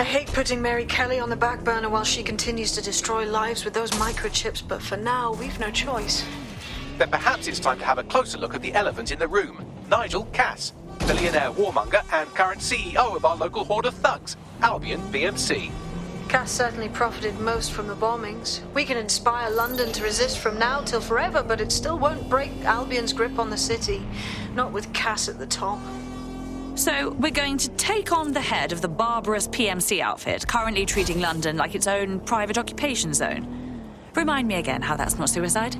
hate putting Mary Kelly on the back burner while she continues to destroy lives with those microchips, but for now, we've no choice. Then perhaps it's time to have a closer look at the elephant in the room. Nigel Cass, billionaire warmonger and current CEO of our local horde of thugs, Albion PMC. Cass certainly profited most from the bombings. We can inspire London to resist from now till forever, but it still won't break Albion's grip on the city. Not with Cass at the top. So we're going to take on the head of the barbarous PMC outfit, currently treating London like its own private occupation zone. Remind me again how that's not suicide?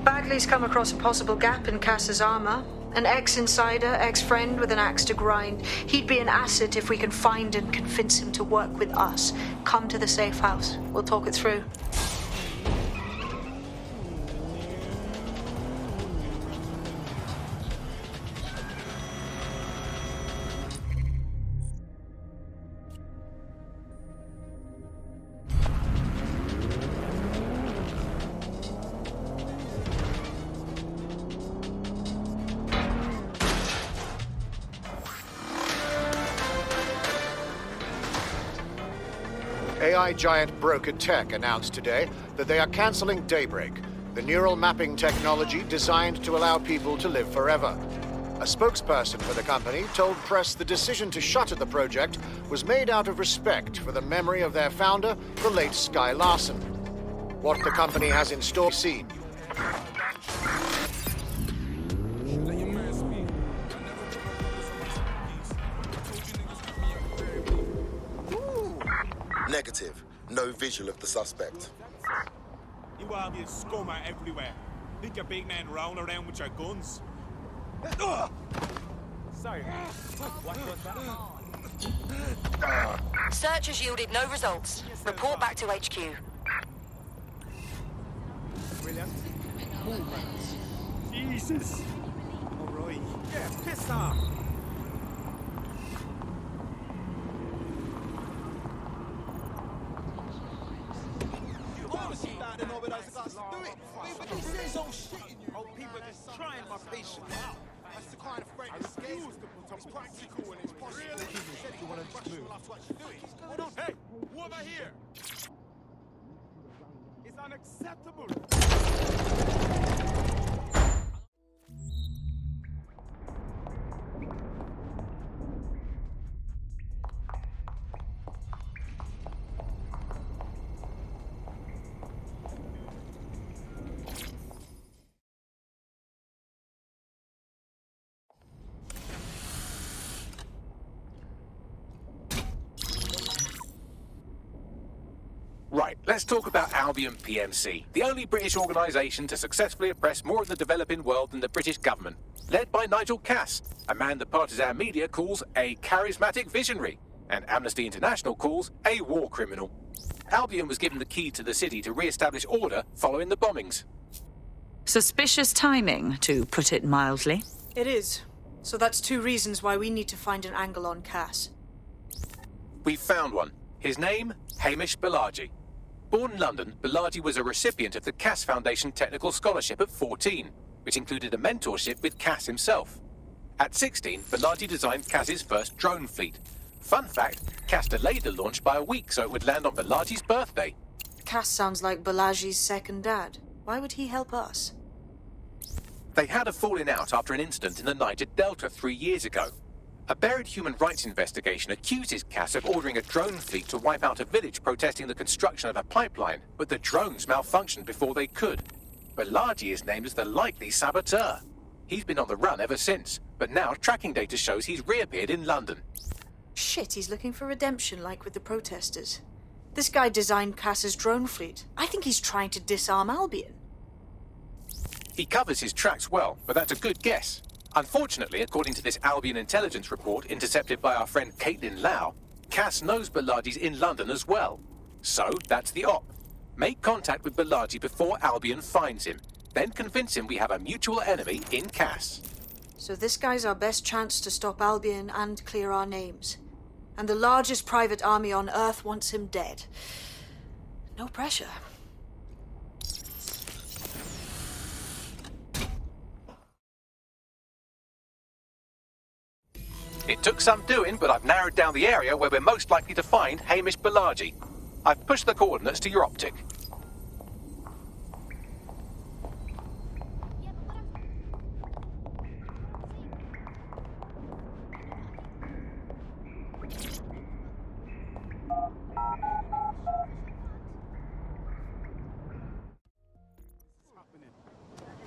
Bagley's come across a possible gap in Cass's armor. An ex-insider, ex-friend with an axe to grind. He'd be an asset if we can find and convince him to work with us. Come to the safe house. We'll talk it through. AI giant Broker Tech announced today that they are canceling Daybreak, the neural mapping technology designed to allow people to live forever. A spokesperson for the company told press the decision to shutter the project was made out of respect for the memory of their founder, the late Sky Larson. What the company has in store, seen. Negative. No visual of the suspect. You Albion scum are everywhere. Think your big men round around with your guns. Sorry. What was that? Search has yielded no results. Report back to HQ. Brilliant. Jesus. All right. Yeah, piss off. People are just trying my patience. That's the kind of friend that scares me. It's practical and it's possible. Really? You want to move? Hold on. Hey, over here. It's unacceptable. Right, let's talk about Albion PMC, the only British organisation to successfully oppress more of the developing world than the British government, led by Nigel Cass, a man the partisan media calls a charismatic visionary, and Amnesty International calls a war criminal. Albion was given the key to the city to re-establish order following the bombings. Suspicious timing, to put it mildly. It is. So that's two reasons why we need to find an angle on Cass. We've found one. His name, Hamish Balaji. Born in London, Balaji was a recipient of the Cass Foundation Technical Scholarship at 14, which included a mentorship with Cass himself. At 16, Balaji designed Cass's first drone fleet. Fun fact, Cass delayed the launch by a week so it would land on Balaji's birthday. Cass sounds like Balaji's second dad. Why would he help us? They had a falling out after an incident in the Niger Delta 3 years ago. A buried human rights investigation accuses Cass of ordering a drone fleet to wipe out a village protesting the construction of a pipeline, but the drones malfunctioned before they could. Balaji is named as the likely saboteur. He's been on the run ever since, but now tracking data shows he's reappeared in London. Shit, he's looking for redemption like with the protesters. This guy designed Cass's drone fleet. I think he's trying to disarm Albion. He covers his tracks well, but that's a good guess. Unfortunately, according to this Albion intelligence report intercepted by our friend Caitlin Lau, Cass knows Balaji's in London as well. So, that's the op. Make contact with Balaji before Albion finds him. Then convince him we have a mutual enemy in Cass. So this guy's our best chance to stop Albion and clear our names. And the largest private army on Earth wants him dead. No pressure. It took some doing, but I've narrowed down the area where we're most likely to find Hamish Balaji. I've pushed the coordinates to your optic.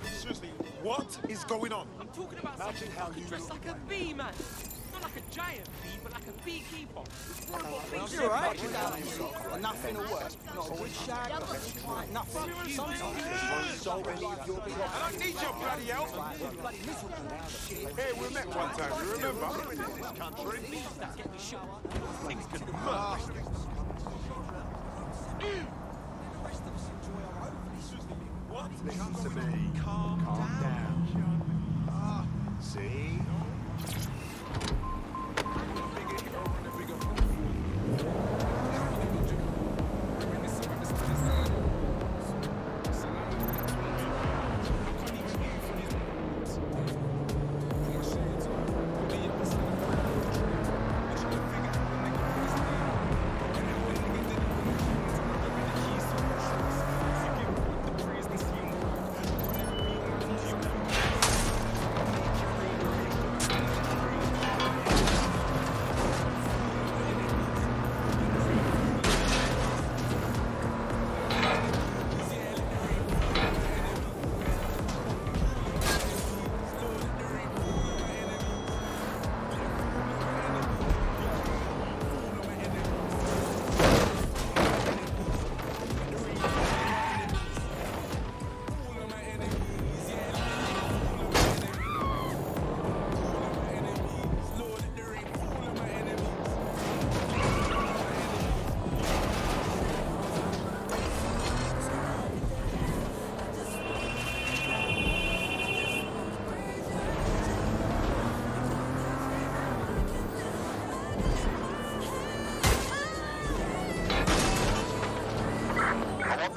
Seriously, what is going on? I'm talking about Imagine how you dressed look like a bee, man. Not like a giant bee, but like a beekeeper. You're right. Nothing will work. Not always shag. Nothing. Sometimes so many of your I don't need your bloody help. Hey, we met one time, you remember? In this country. Things can merge. What? Come to me. Calm down. See?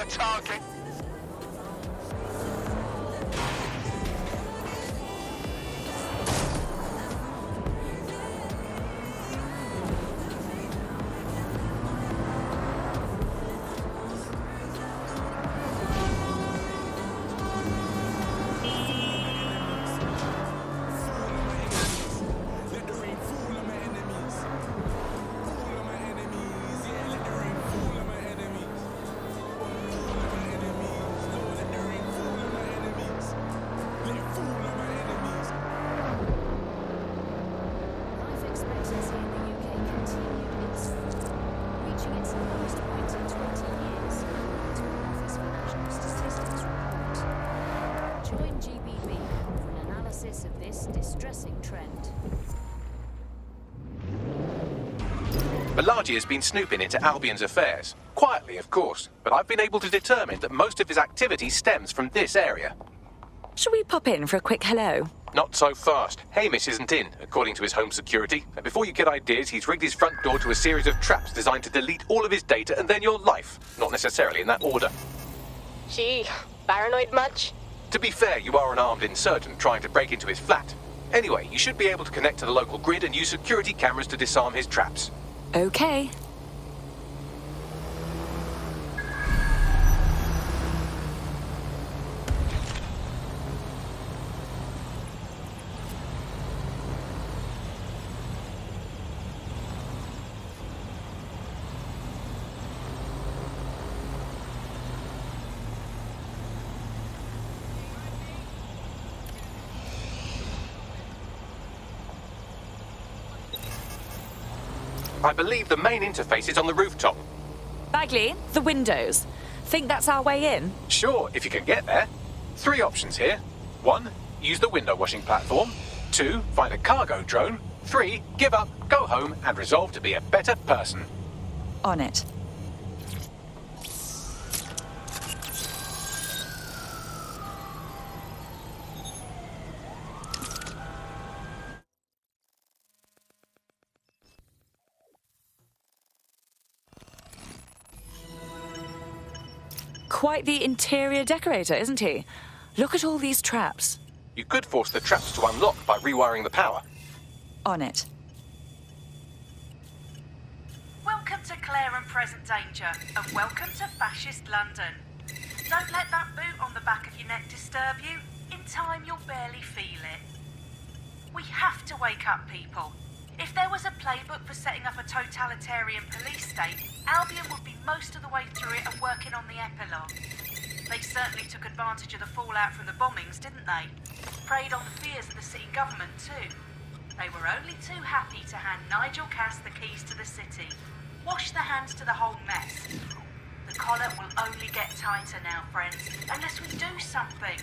Target. Of this distressing trend. Balaji has been snooping into Albion's affairs. Quietly, of course, but I've been able to determine that most of his activity stems from this area. Shall we pop in for a quick hello? Not so fast. Hamish isn't in, according to his home security. And before you get ideas, he's rigged his front door to a series of traps designed to delete all of his data and then your life. Not necessarily in that order. Gee, paranoid much? To be fair, you are an armed insurgent trying to break into his flat. Anyway, you should be able to connect to the local grid and use security cameras to disarm his traps. Okay. I believe the main interface is on the rooftop. Bagley, the windows. Think that's our way in? Sure, if you can get there. 3 options here. 1, use the window washing platform. 2, find a cargo drone. 3, give up, go home, and resolve to be a better person. On it. Quite the interior decorator, isn't he? Look at all these traps. You could force the traps to unlock by rewiring the power. On it. Welcome to clear and present danger, and welcome to fascist London. Don't let that boot on the back of your neck disturb you. In time, you'll barely feel it. We have to wake up, people. If there was a playbook for setting up a totalitarian police state, Albion would be most of the way through it and working on the epilogue. They certainly took advantage of the fallout from the bombings, didn't they? Preyed on the fears of the city government, too. They were only too happy to hand Nigel Cass the keys to the city. Wash their hands to the whole mess. The collar will only get tighter now, friends, unless we do something.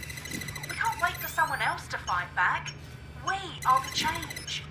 We can't wait for someone else to fight back. We are the change.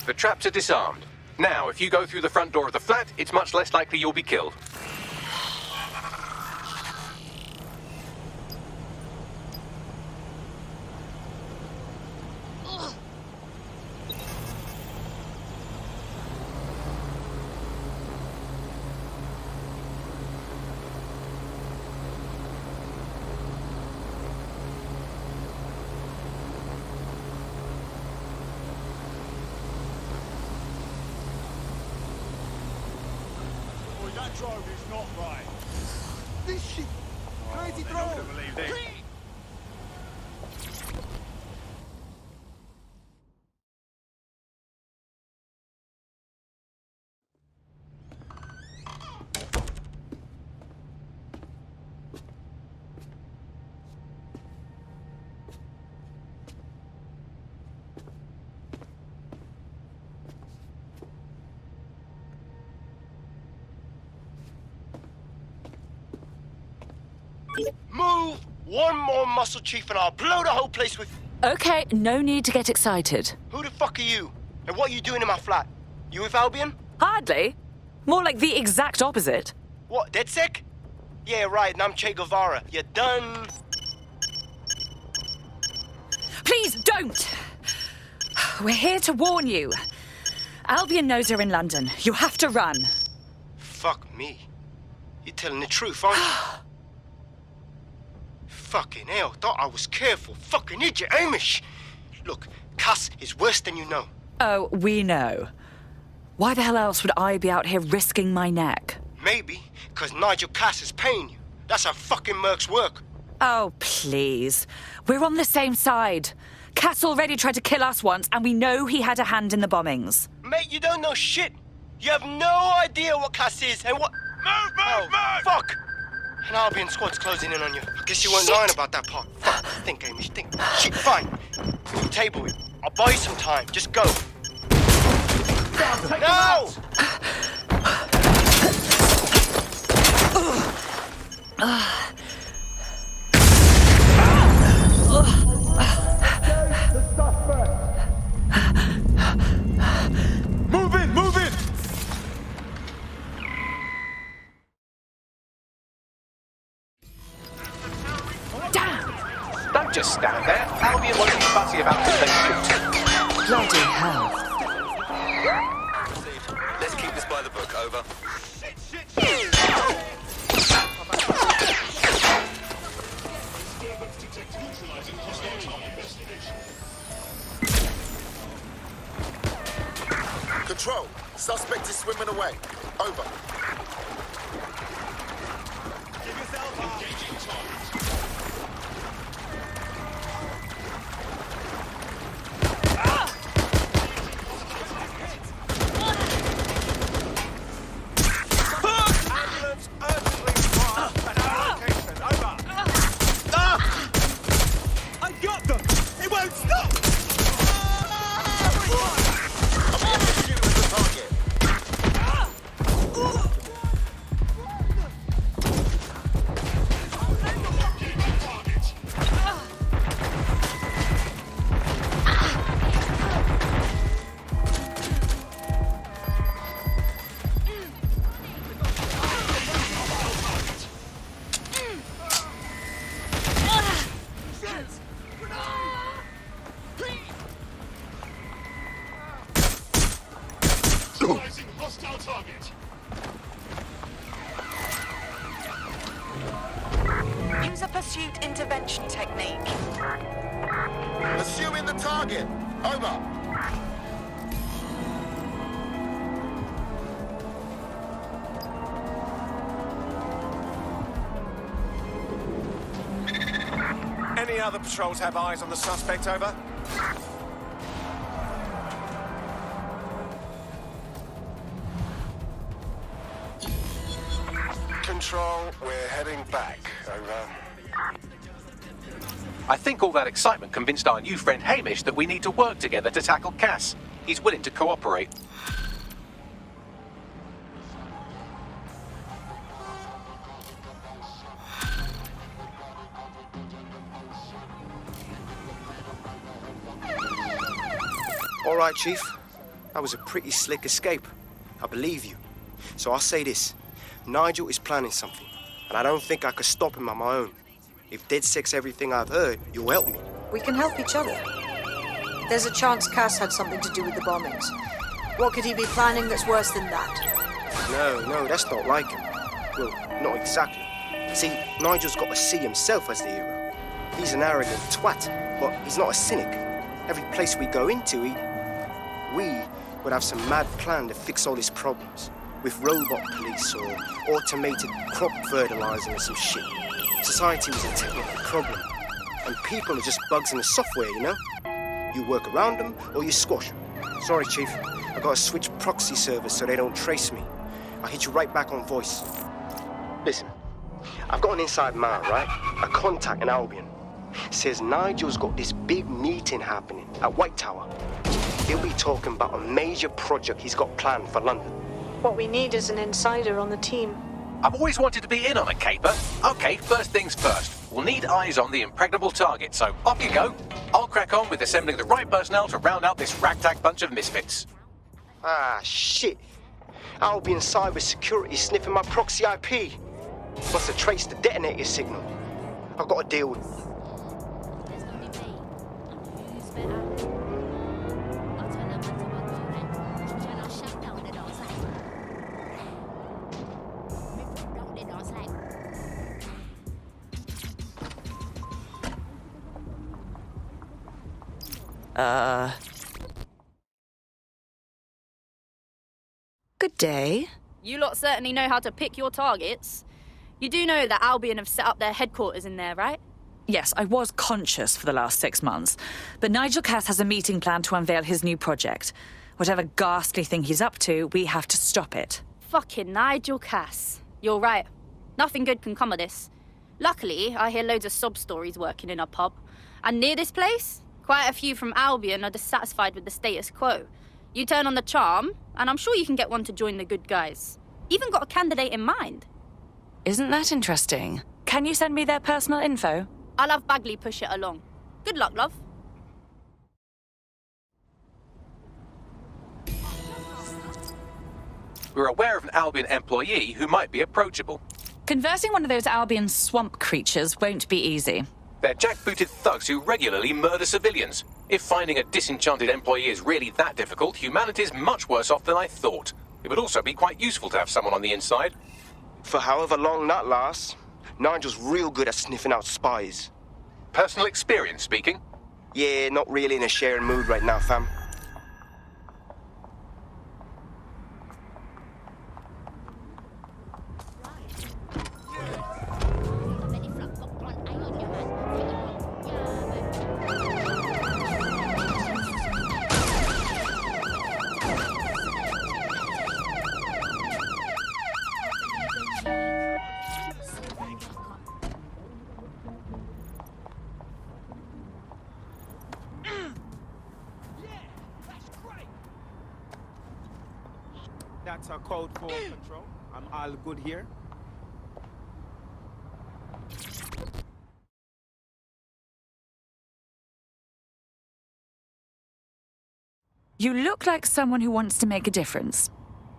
The traps are disarmed. Now, if you go through the front door of the flat, it's much less likely you'll be killed. That drone is not right. This shit. Crazy drone. Move! One more muscle chief and I'll blow the whole place with... Okay, no need to get excited. Who the fuck are you? And what are you doing in my flat? You with Albion? Hardly. More like the exact opposite. What, DedSec? Yeah, right, and I'm Che Guevara. You're done. Please don't! We're here to warn you. Albion knows you're in London. You have to run. Fuck me. You're telling the truth, aren't you? Fucking hell, thought I was careful. Fucking idiot, Amish. Look, Cass is worse than you know. Oh, we know. Why the hell else would I be out here risking my neck? Maybe, because Nigel Cass is paying you. That's how fucking mercs work. Oh, please. We're on the same side. Cass already tried to kill us once, and we know he had a hand in the bombings. Mate, you don't know shit. You have no idea what Cass is and what... Move! Fuck! An Albion squad's closing in on you. I guess you weren't lying about that part. Fuck. Think, Amish, think. Shit, fine. We'll table it. I'll buy you some time. Just go. No! Move in! Don't just stand there. Albion won't be fussy about who they shoot. Bloody hell. Let's keep this by the book, over. Control. Suspect is swimming away. Over. Engaging target. pursuit intervention technique. Assuming the target. Over. Any other patrols have eyes on the suspect, over? Control, we're heading back. Over. I think all that excitement convinced our new friend Hamish that we need to work together to tackle Cass. He's willing to cooperate. All right, Chief. That was a pretty slick escape. I believe you. So I'll say this. Nigel is planning something, and I don't think I could stop him on my own. If DedSec's everything I've heard, you'll help me. We can help each other. There's a chance Cass had something to do with the bombings. What could he be planning that's worse than that? No, that's not like him. Well, not exactly. See, Nigel's got to see himself as the hero. He's an arrogant twat, but he's not a cynic. Every place we go into, we would have some mad plan to fix all his problems. With robot police or automated crop fertilizing or some shit. Society is a technical problem, and people are just bugs in the software, you know? You work around them, or you squash them. Sorry, Chief. I gotta switch proxy servers so they don't trace me. I'll hit you right back on voice. Listen, I've got an inside man, right? A contact in Albion. Says Nigel's got this big meeting happening at White Tower. He'll be talking about a major project he's got planned for London. What we need is an insider on the team. I've always wanted to be in on a caper. Okay, first things first. We'll need eyes on the impregnable target, so off you go. I'll crack on with assembling the right personnel to round out this ragtag bunch of misfits. Ah, shit. Albion cybersecurity sniffing my proxy IP. Must have traced the detonator signal. I've got to deal with it. Good day. You lot certainly know how to pick your targets. You do know that Albion have set up their headquarters in there, right? Yes, I was conscious for the last 6 months, but Nigel Cass has a meeting planned to unveil his new project. Whatever ghastly thing he's up to, we have to stop it. Fucking Nigel Cass. You're right. Nothing good can come of this. Luckily, I hear loads of sob stories working in a pub. And near this place, quite a few from Albion are dissatisfied with the status quo. You turn on the charm, and I'm sure you can get one to join the good guys. Even got a candidate in mind. Isn't that interesting? Can you send me their personal info? I'll have Bagley push it along. Good luck, love. We're aware of an Albion employee who might be approachable. Conversing one of those Albion swamp creatures won't be easy. They're jackbooted thugs who regularly murder civilians. If finding a disenchanted employee is really that difficult, humanity's much worse off than I thought. It would also be quite useful to have someone on the inside. For however long that lasts, Nigel's real good at sniffing out spies. Personal experience speaking? Yeah, not really in a sharing mood right now, fam. That's a code for control. I'm all good here. You look like someone who wants to make a difference.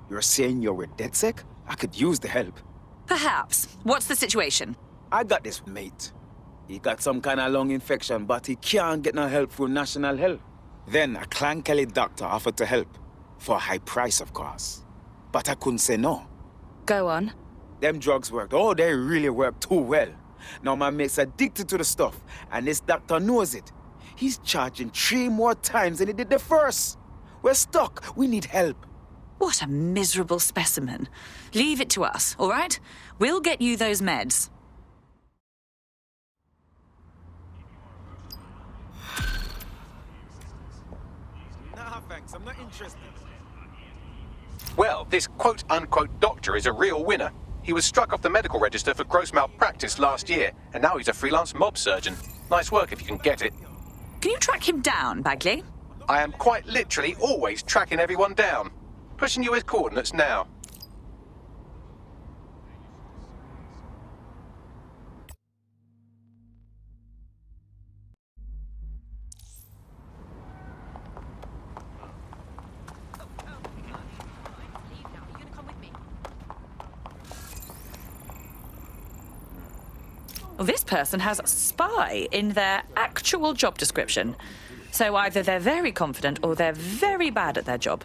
You're saying you're with DedSec? I could use the help. Perhaps. What's the situation? I got this mate. He got some kind of lung infection, but he can't get no help through National Health. Then a Clan Kelly doctor offered to help. For a high price, of course. But I couldn't say no. Go on. Them drugs worked. Oh, they really worked too well. Now my mate's addicted to the stuff, and this doctor knows it. He's charging 3 more times than he did the first. We're stuck. We need help. What a miserable specimen. Leave it to us, all right? We'll get you those meds. Nah, thanks. I'm not interested. Well, this quote-unquote doctor is a real winner. He was struck off the medical register for gross malpractice last year, and now he's a freelance mob surgeon. Nice work if you can get it. Can you track him down, Bagley? I am quite literally always tracking everyone down. Pushing you his coordinates now. Well, this person has spy in their actual job description. So either they're very confident or they're very bad at their job.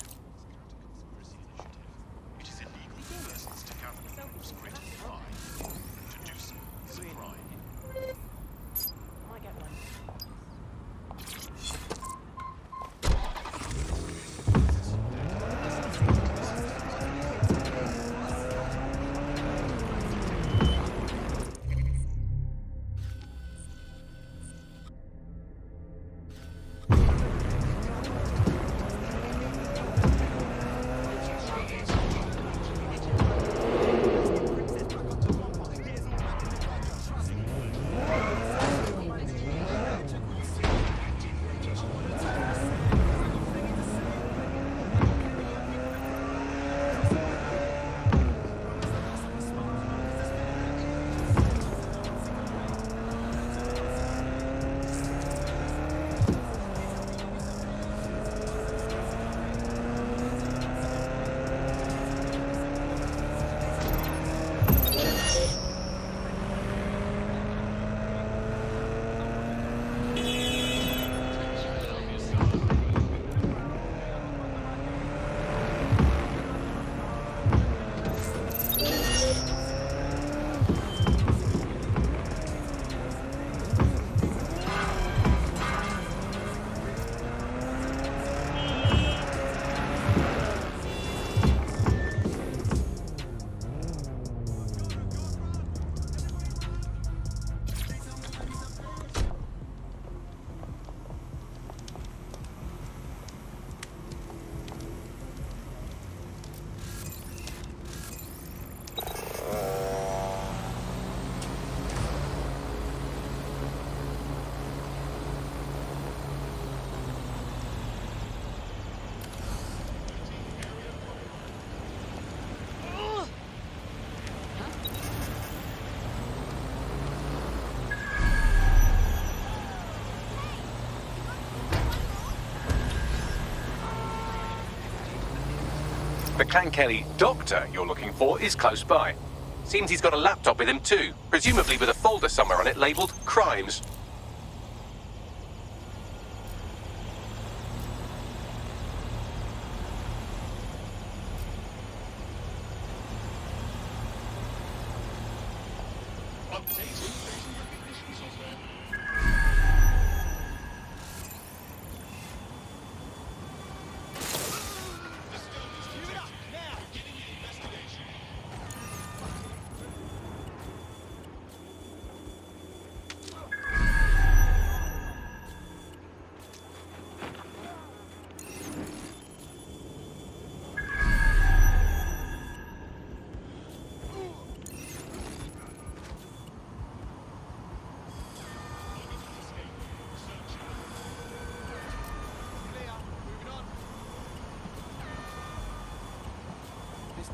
The Clan Kelly doctor you're looking for is close by. Seems he's got a laptop with him too, presumably with a folder somewhere on it labelled Crimes.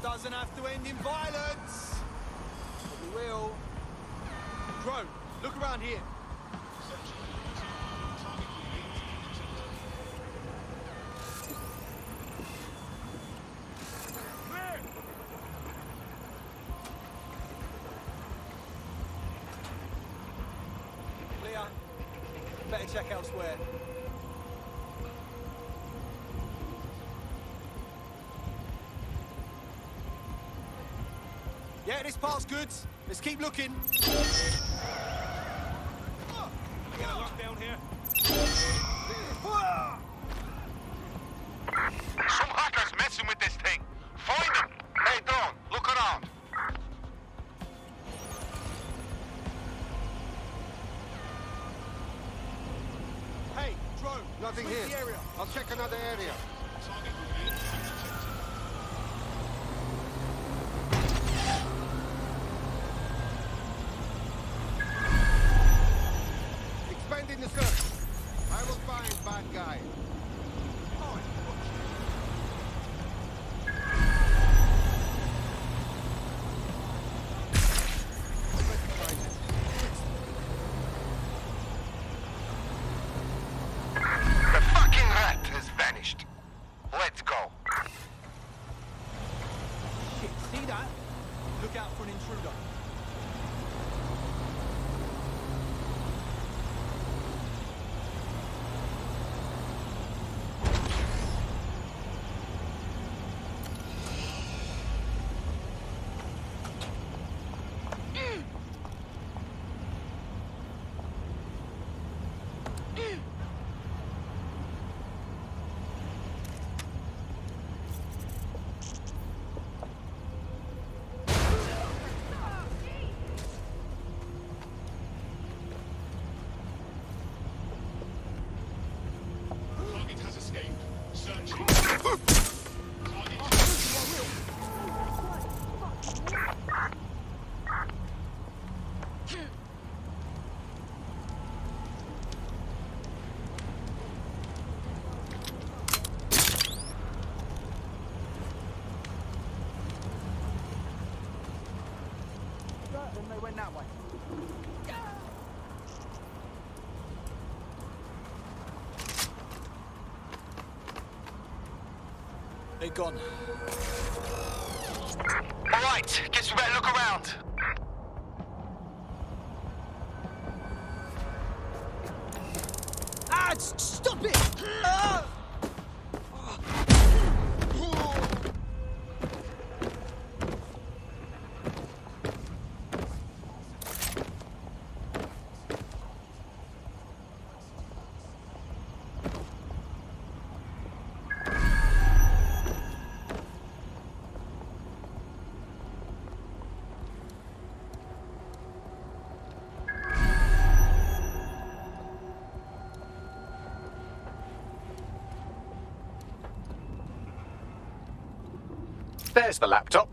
Doesn't have to end in violence. But we will. Drone, look around here. Clear. Better check elsewhere. Yeah, this part's good. Let's keep looking. get a lockdown here? Some hackers messing with this thing. Find them. Hey, Dawn, look around. Hey, drone. Nothing here. The area. I'll check another area. Expanding the search. I will find bad guy. The fucking rat has vanished. Let's go. Shit, see that? Look out for an intruder. Then they went that way. They're gone. All right, guess we better look around. Ah, stop it! Ah! There's the laptop.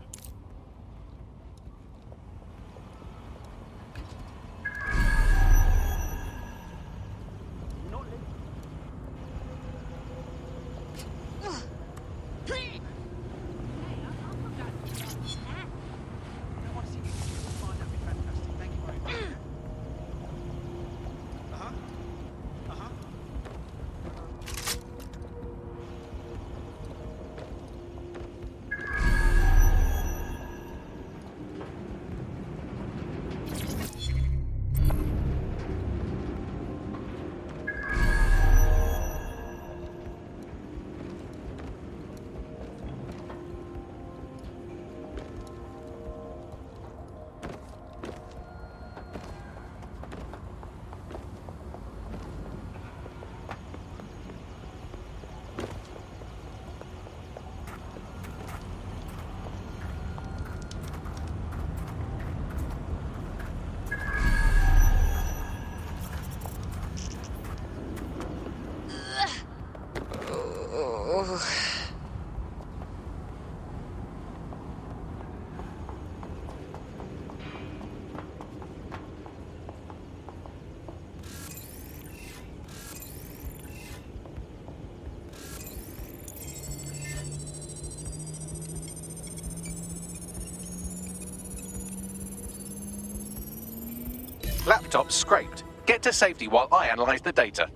Laptop scraped. Get to safety while I analyze the data.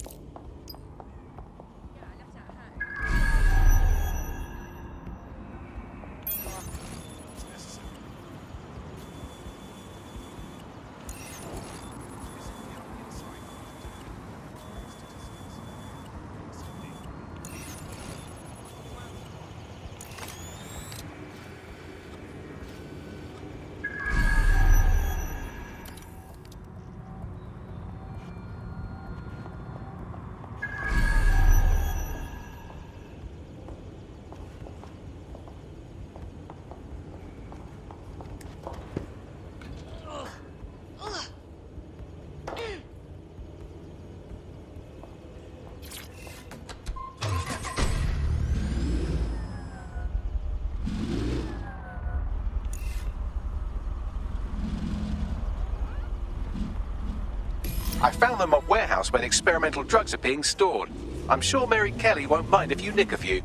I found them at warehouse where the experimental drugs are being stored. I'm sure Mary Kelly won't mind if you nick a few.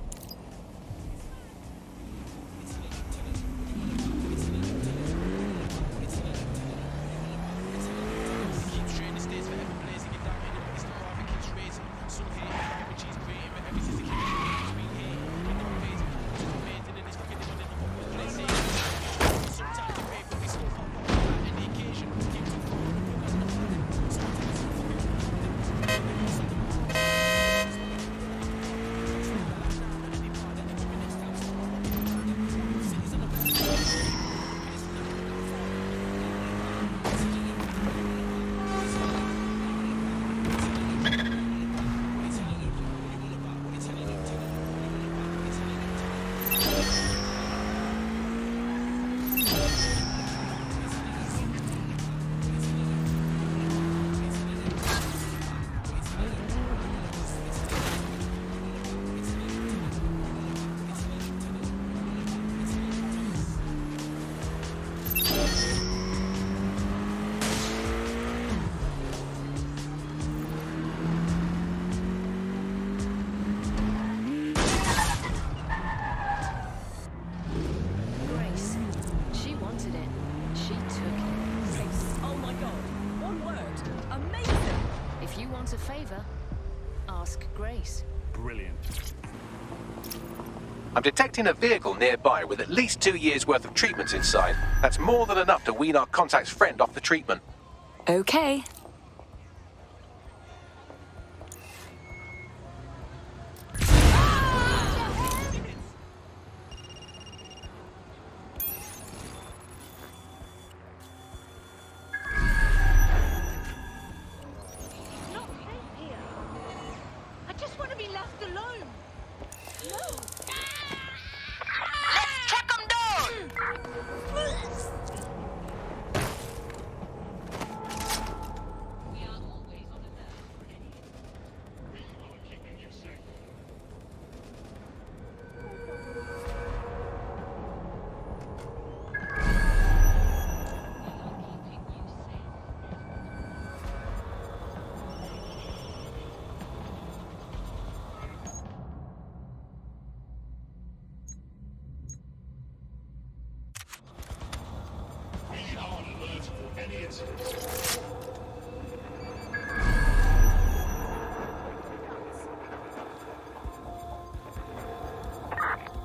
I'm detecting a vehicle nearby with at least 2 years' worth of treatments inside. That's more than enough to wean our contact's friend off the treatment. Okay.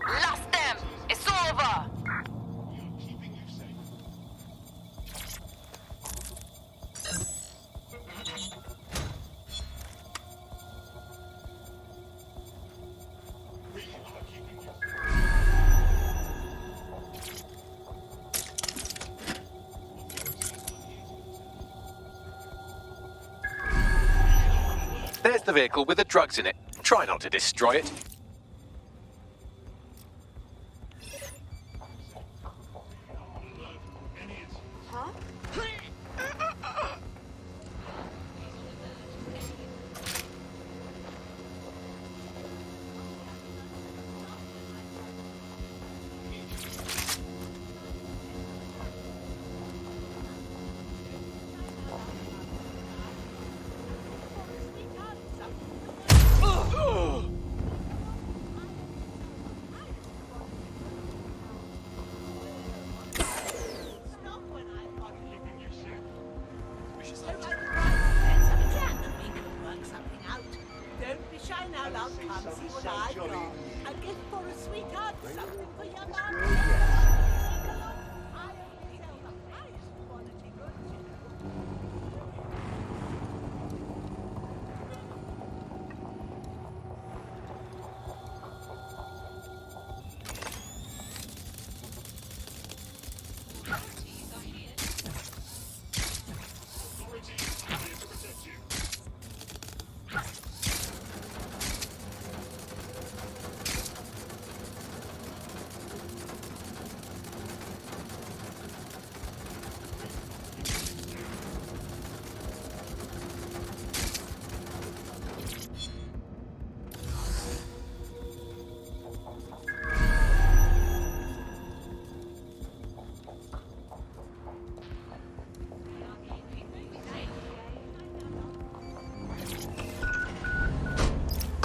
Lost them! It's over! There's the vehicle with the drugs in it. Try not to destroy it.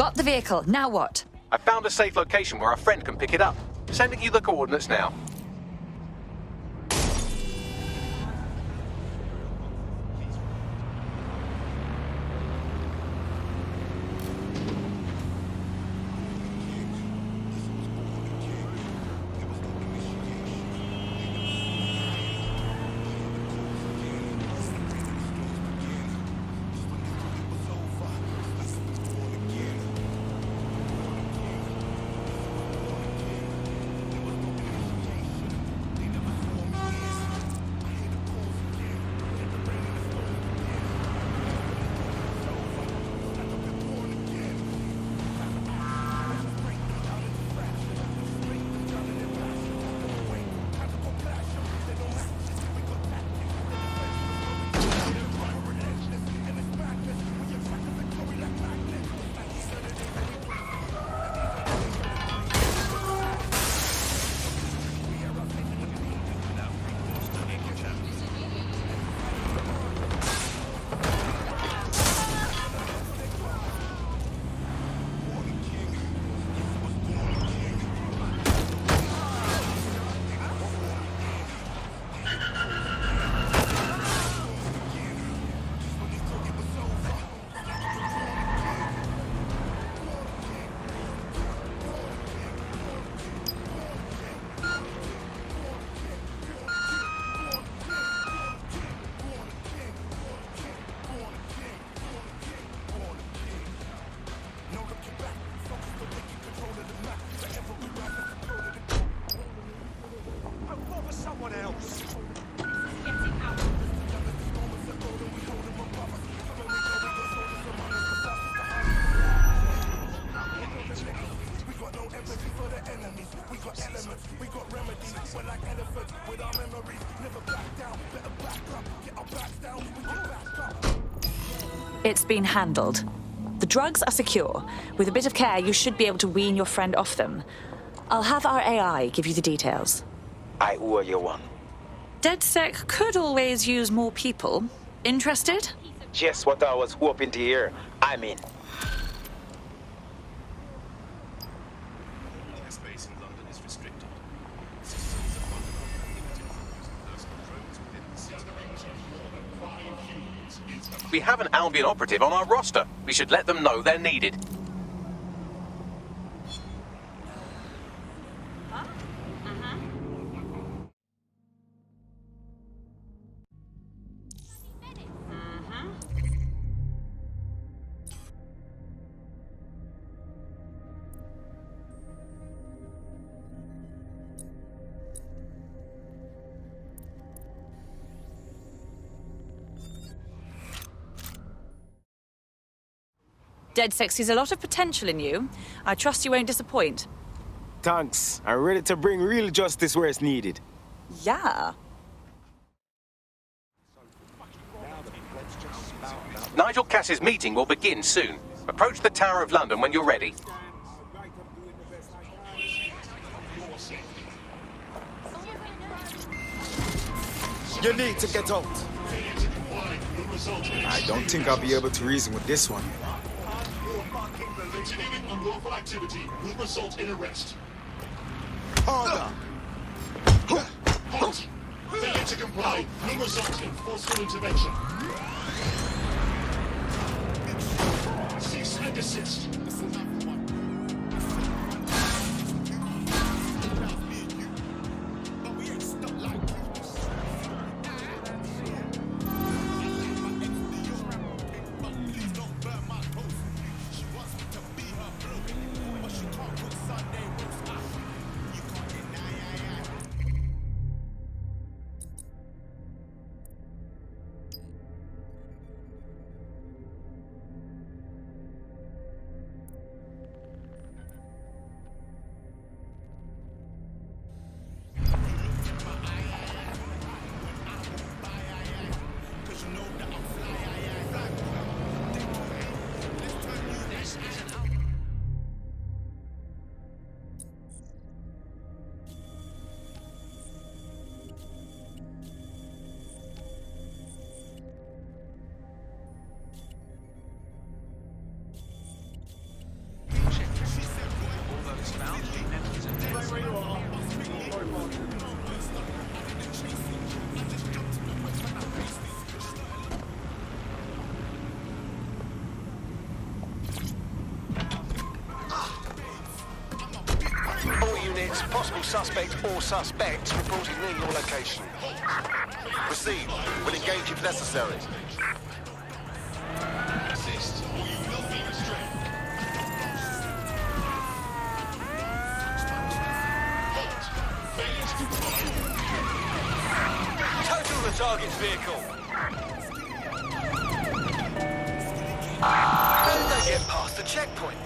Got the vehicle. Now what? I found a safe location where a friend can pick it up. Sending you the coordinates now. It's been handled. The drugs are secure. With a bit of care, you should be able to wean your friend off them. I'll have our AI give you the details. I owe you one. DedSec could always use more people. Interested? Just what I was hoping to hear. I'm in. Space in London is restricted. We have an Albion operative on our roster. We should let them know they're needed. DedSec sees a lot of potential in you. I trust you won't disappoint. Thanks. I'm ready to bring real justice where it's needed. Yeah. Nigel Cass's meeting will begin soon. Approach the Tower of London when you're ready. You need to get out. I don't think I'll be able to reason with this one. Continuing unlawful activity will result in arrest. Order! Halt! Failure to comply will result in forceful intervention. Cease and desist. possible suspect or suspects reported near your location. Received. We'll engage if necessary. Assist, or you will be restrained. Halt. Failure to comply. Total the target's vehicle. How did they get past the checkpoint?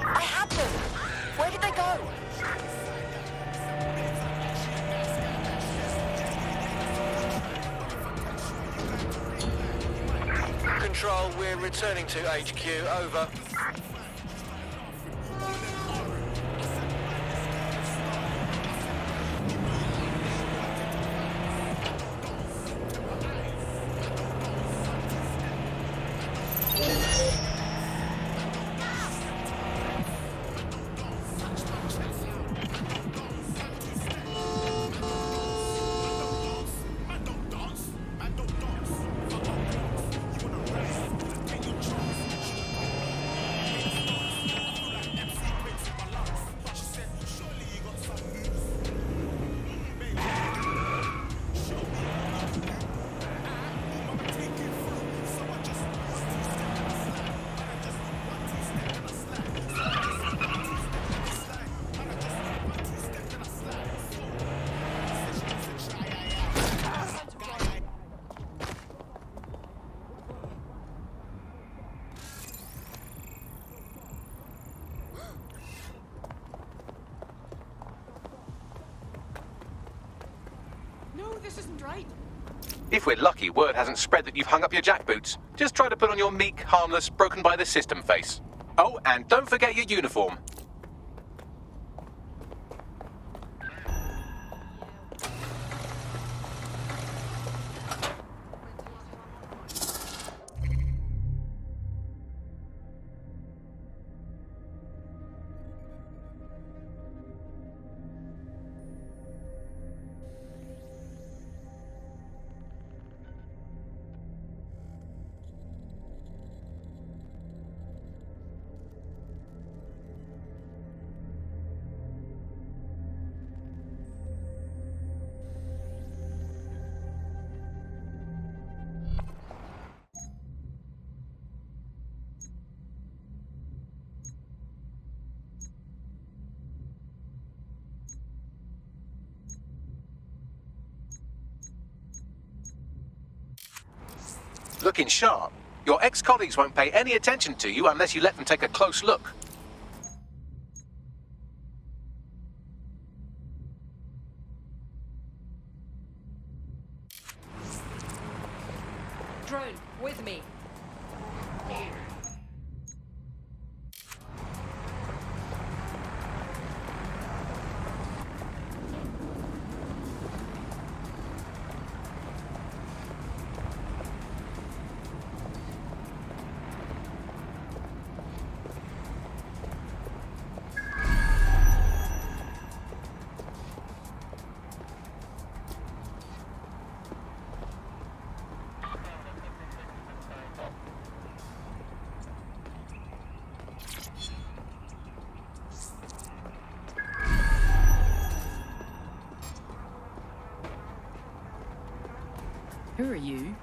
I had them! Where did they go? Control, we're returning to HQ. Over. This isn't right. If we're lucky, word hasn't spread that you've hung up your jackboots. Just try to put on your meek, harmless, broken by the system face. Oh, and don't forget your uniform. Looking sharp. Your ex-colleagues won't pay any attention to you unless you let them take a close look. Drone, with me. Who are you?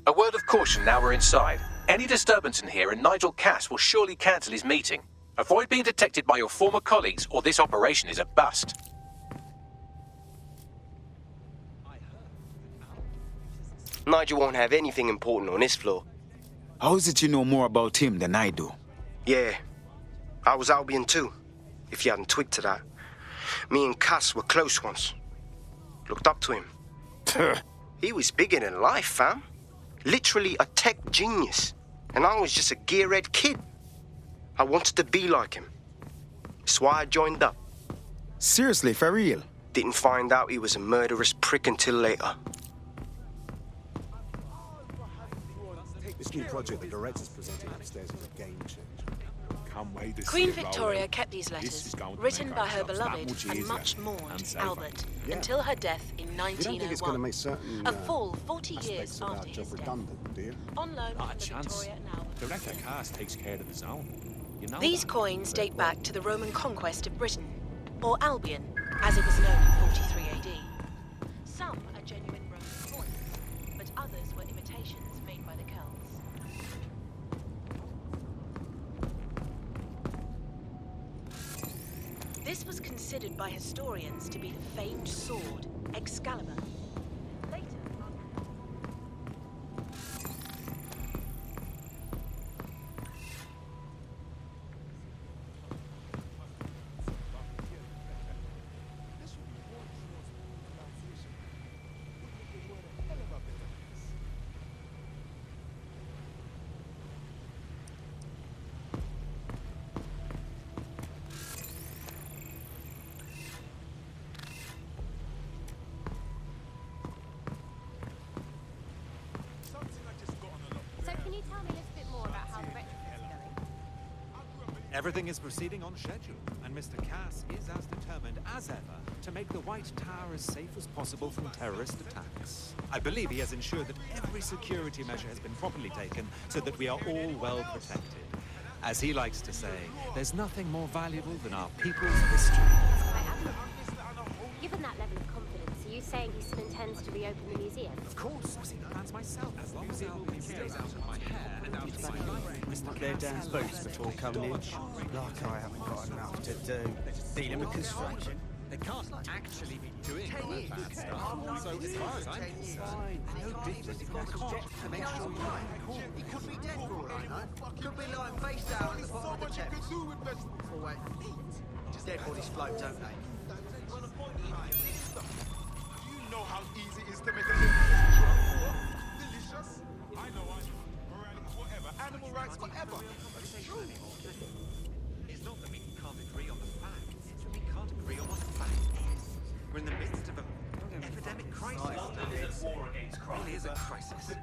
A word of caution now we're inside. Any disturbance in here and Nigel Cass will surely cancel his meeting. Avoid being detected by your former colleagues or this operation is a bust. Nigel won't have anything important on his floor. How is it you know more about him than I do? Yeah, I was Albion too, if you hadn't twigged to that. Me and Cass were close once. Looked up to him. He was bigger than life, fam. Literally a tech genius. And I was just a gearhead kid. I wanted to be like him. That's why I joined up. Seriously, for real? Didn't find out he was a murderous prick until later. This new project the director's presenting upstairs is a game changer. Queen Victoria kept these letters, written by her beloved and much mourned Albert, until her death in 1901. A full 40 years after his death. On loan Not a to chance. Victoria and Albert. Director Cass takes care of his own. You know These that. coins date back to the Roman conquest of Britain, or Albion, as it was known in 43 AD. Some are genuine Roman coins, but others were imitations made by the Celts. This was considered by historians to be the famed sword, Excalibur. Later, Everything is proceeding on schedule, and Mr. Cass is as determined as ever to make the White Tower as safe as possible from terrorist attacks. I believe he has ensured that every security measure has been properly taken so that we are all well protected. As he likes to say, there's nothing more valuable than our people's history. Given that level of confidence, are you saying he still intends to reopen the museum? Of course, I've seen the plans myself. As long as Albion stays out of my hair and out of my life. Mr. Their Dan's boots before coming in. Like I haven't got enough to do. Dealing with construction. They can't actually be doing all that bad stuff. So as far as I'm concerned, I know deeply you've got to make sure you're cool. He could be dead for all I know. Could be lying face down at the bottom of the Thames. Oh wait, dead bodies float, don't they? You know how easy it is to make a living in this drug war? Delicious. I know. Morality, whatever. Animal rights, whatever. It's true. It's not that we can't agree on the facts. It's that we can't agree on what the fact is. We're in the midst of an epidemic crisis. It really is a crisis.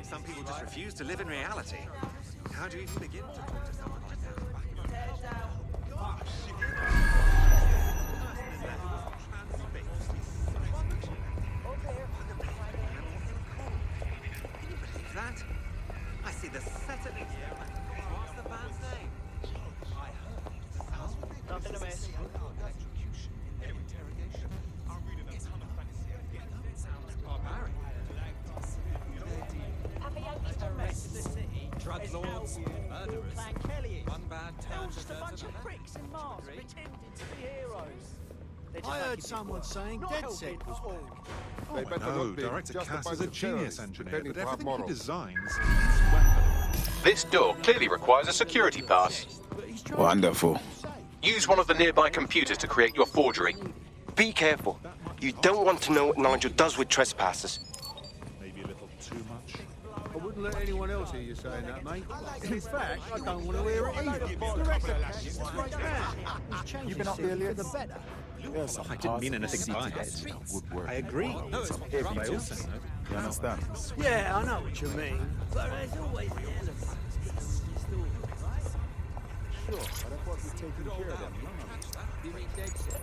Some people just refuse to live in reality. How do you even begin to talk to someone like that? That? I see the settling here. What's the band's name? I heard. Nothing to miss. Electrocution. Interrogation. I'm reading a ton of fantasy. It sounds barbaric. Rest of the city. Drug lords, murderers. Clan Kelly. One bad They're all turn just a deserves bunch of another. pricks in masks pretending to be heroes. I heard someone saying DedSec was bad. They better not be Director just a Cass bunch is a of genius terrorists engineer, pretending but to have everything he morals. designs is weapon. This door clearly requires a security pass. Wonderful. Use one of the nearby computers to create your forgery. Be careful. You don't want to know what Nigel does with trespassers. Maybe a little too much. I wouldn't let anyone else hear you saying that, mate. In fact, I don't want to hear it either. You've been up here for the better. I didn't mean anything by it. I agree. No, it's not right also. You understand? Yeah, I know what you mean. But there's always the element. Sure, but I thought you'd taken care of them. You mean DedSec?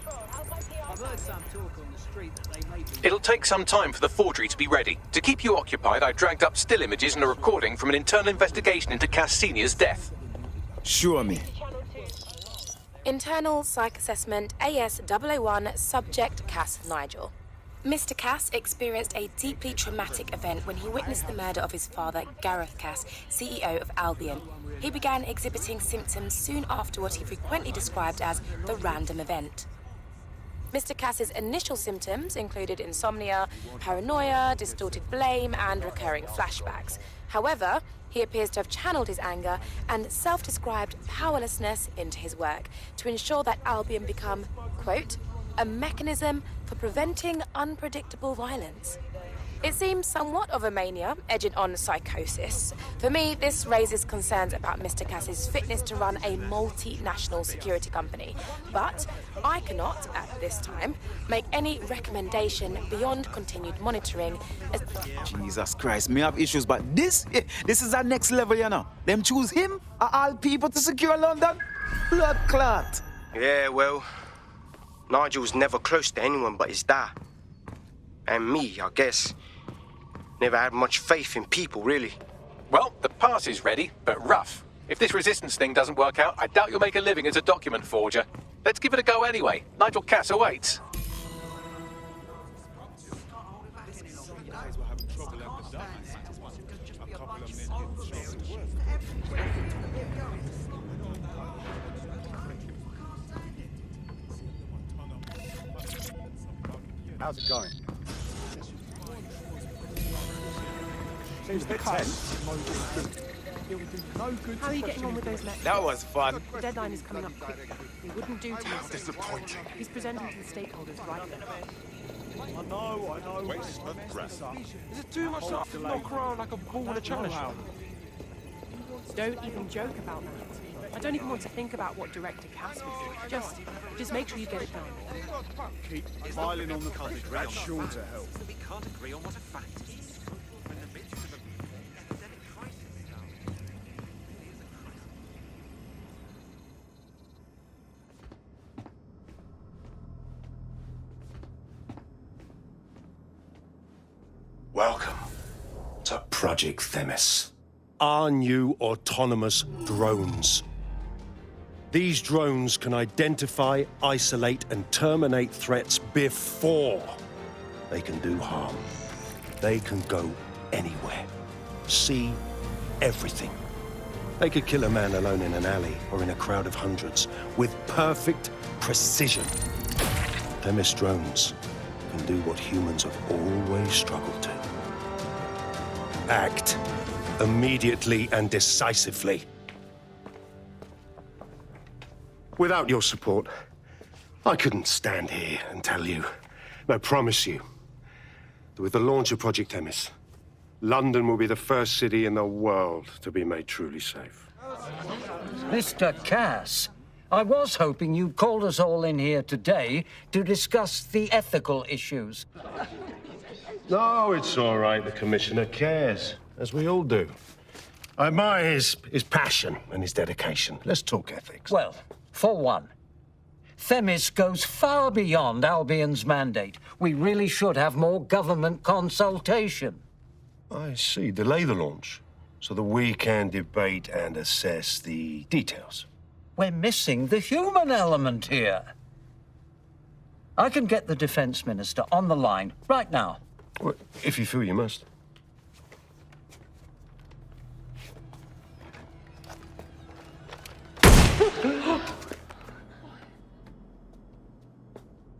I've heard some talk on the street that they may be... It'll take some time for the forgery to be ready. To keep you occupied, I dragged up still images and a recording from an internal investigation into Cass Senior's death. Show me. Internal Psych Assessment AS001 Subject Cass Nigel. Mr. Cass experienced a deeply traumatic event when he witnessed the murder of his father, Gareth Cass, CEO of Albion. He began exhibiting symptoms soon after what he frequently described as the random event. Mr. Cass's initial symptoms included insomnia, paranoia, distorted blame, and recurring flashbacks. However, he appears to have channeled his anger and self-described powerlessness into his work to ensure that Albion become, quote, a mechanism for preventing unpredictable violence. It seems somewhat of a mania, edging on psychosis. For me, this raises concerns about Mr. Cass's fitness to run a multinational security company. But I cannot, at this time, make any recommendation beyond continued monitoring. Jesus Christ, me have issues, but this is our next level, you know. Them choose him, of all people, to secure London? Blood clot. Yeah, well, Nigel's never close to anyone but his dad. And me, I guess. Never had much faith in people, really. Well, the pass is ready, but rough. If this resistance thing doesn't work out, I doubt you'll make a living as a document forger. Let's give it a go anyway. Nigel Cass awaits. How's it going? Seems a bit tense. How are you getting on with those metrics? That was fun. The deadline is coming up quickly. We wouldn't do to miss it. Disappointing. He's presenting to the stakeholders right now. I know. Waste of breath. Is it too much to knock around like a ball in a challenge? Don't even joke about that. I don't even want to think about what Director Cass would do. Just make sure you get it done. Keep piling on the coverage. That's sure to help. We can't agree on what a fact is. In the midst of a epidemic crisis, Welcome to Project Themis. Our new autonomous drones. These drones can identify, isolate, and terminate threats before they can do harm. They can go anywhere, see everything. They could kill a man alone in an alley or in a crowd of hundreds with perfect precision. Themis drones can do what humans have always struggled to. Act immediately and decisively. Without your support, I couldn't stand here and tell you, no, promise you, that with the launch of Project Themis, London will be the first city in the world to be made truly safe. Mr. Cass, I was hoping you'd called us all in here today to discuss the ethical issues. No, it's all right. The Commissioner cares, as we all do. I admire his passion and his dedication. Let's talk ethics. Well, for one, Themis goes far beyond Albion's mandate. We really should have more government consultation. I see. Delay the launch so that we can debate and assess the details. We're missing the human element here. I can get the Defense Minister on the line right now. Well, if you feel you must.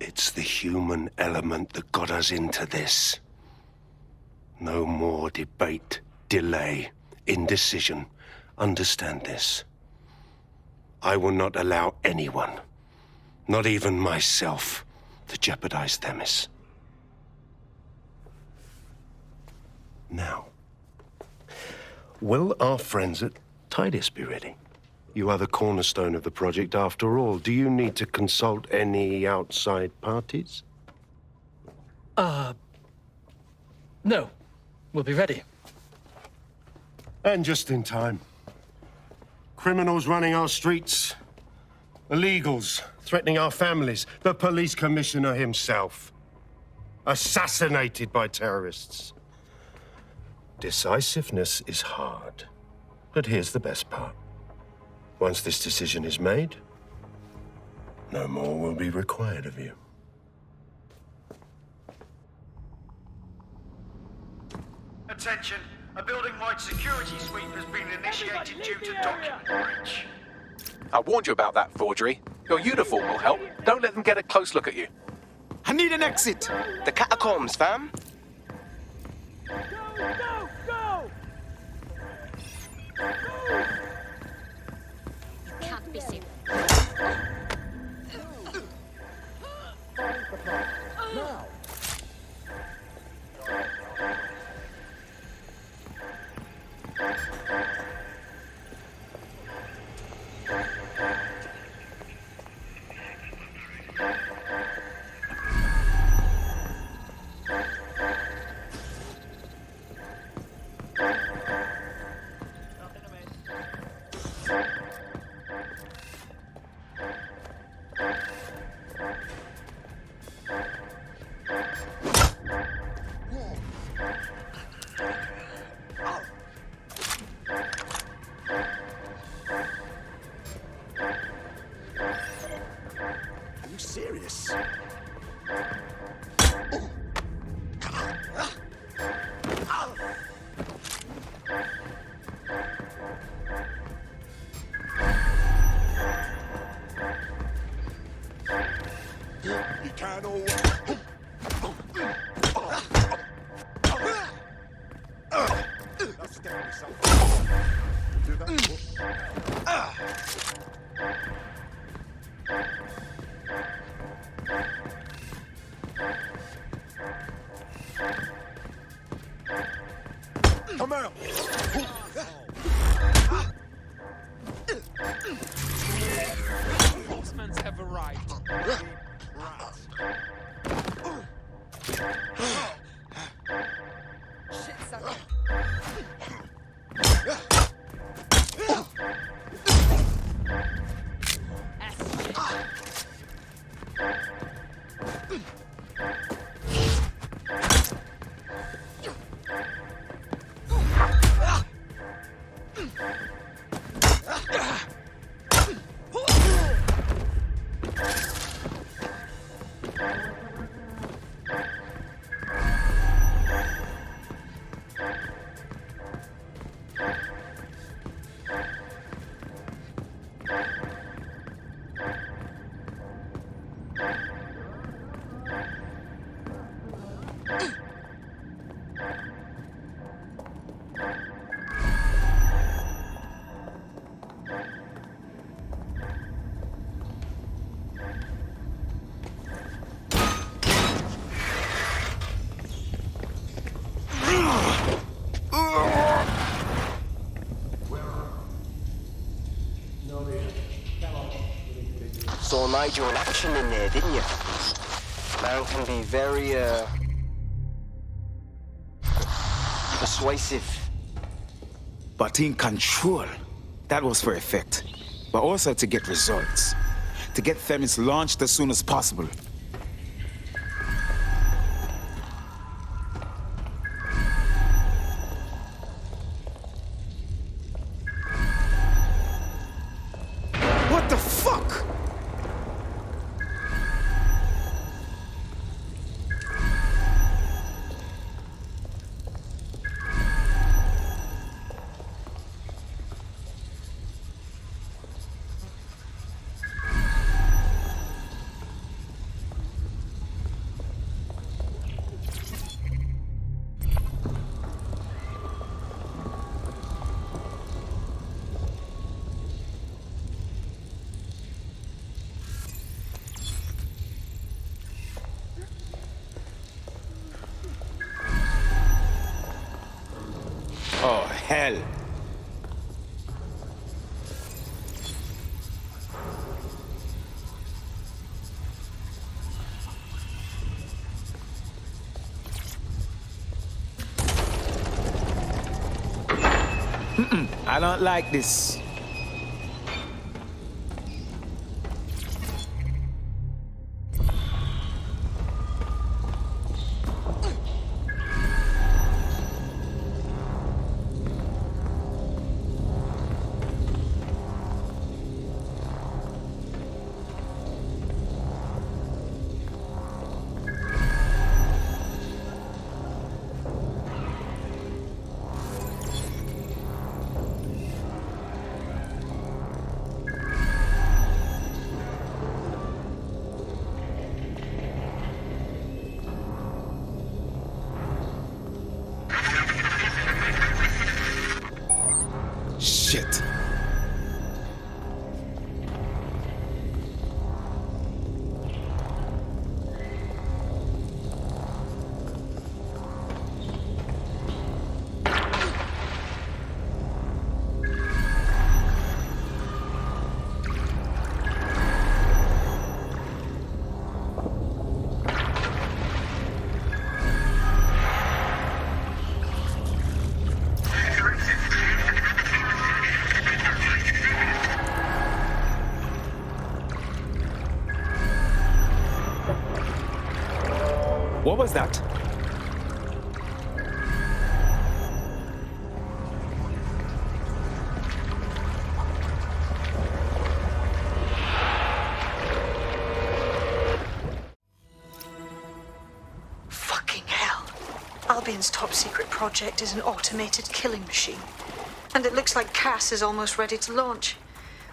It's the human element that got us into this. No more debate, delay, indecision. Understand this. I will not allow anyone, not even myself, to jeopardize Themis. Now, will our friends at Tidus be ready? You are the cornerstone of the project after all. Do you need to consult any outside parties? No. We'll be ready. And just in time. Criminals running our streets. Illegals threatening our families. The police commissioner himself. Assassinated by terrorists. Decisiveness is hard. But here's the best part. Once this decision is made, no more will be required of you. Attention, a building-wide security sweep has been initiated due to document breach. I warned you about that forgery. Your uniform will help. Don't let them get a close look at you. I need an exit. The catacombs, fam. Can't be seen. Now. Are you serious? You can't all. That's definitely something. Do that. Come out! Postmans have arrived. Shit, sucker. Saw Nigel in action in there, didn't you? Man can be very, persuasive. But in control, that was for effect. But also to get results. To get Themis launched as soon as possible. What the fuck? Oh, hell. I don't like this. Shit. What was that? Fucking hell. Albion's top secret project is an automated killing machine. And it looks like Cass is almost ready to launch.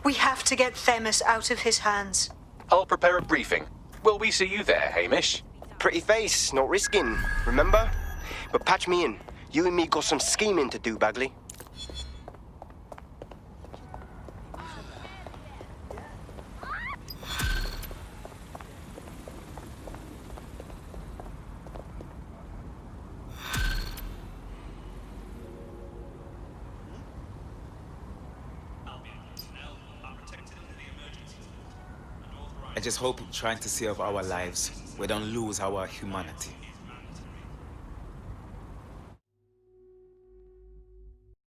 We have to get Themis out of his hands. I'll prepare a briefing. Will we see you there, Hamish? Pretty face, not risking, remember? But patch me in. You and me got some scheming to do, Bagley. I just hope in trying to save our lives, we don't lose our humanity.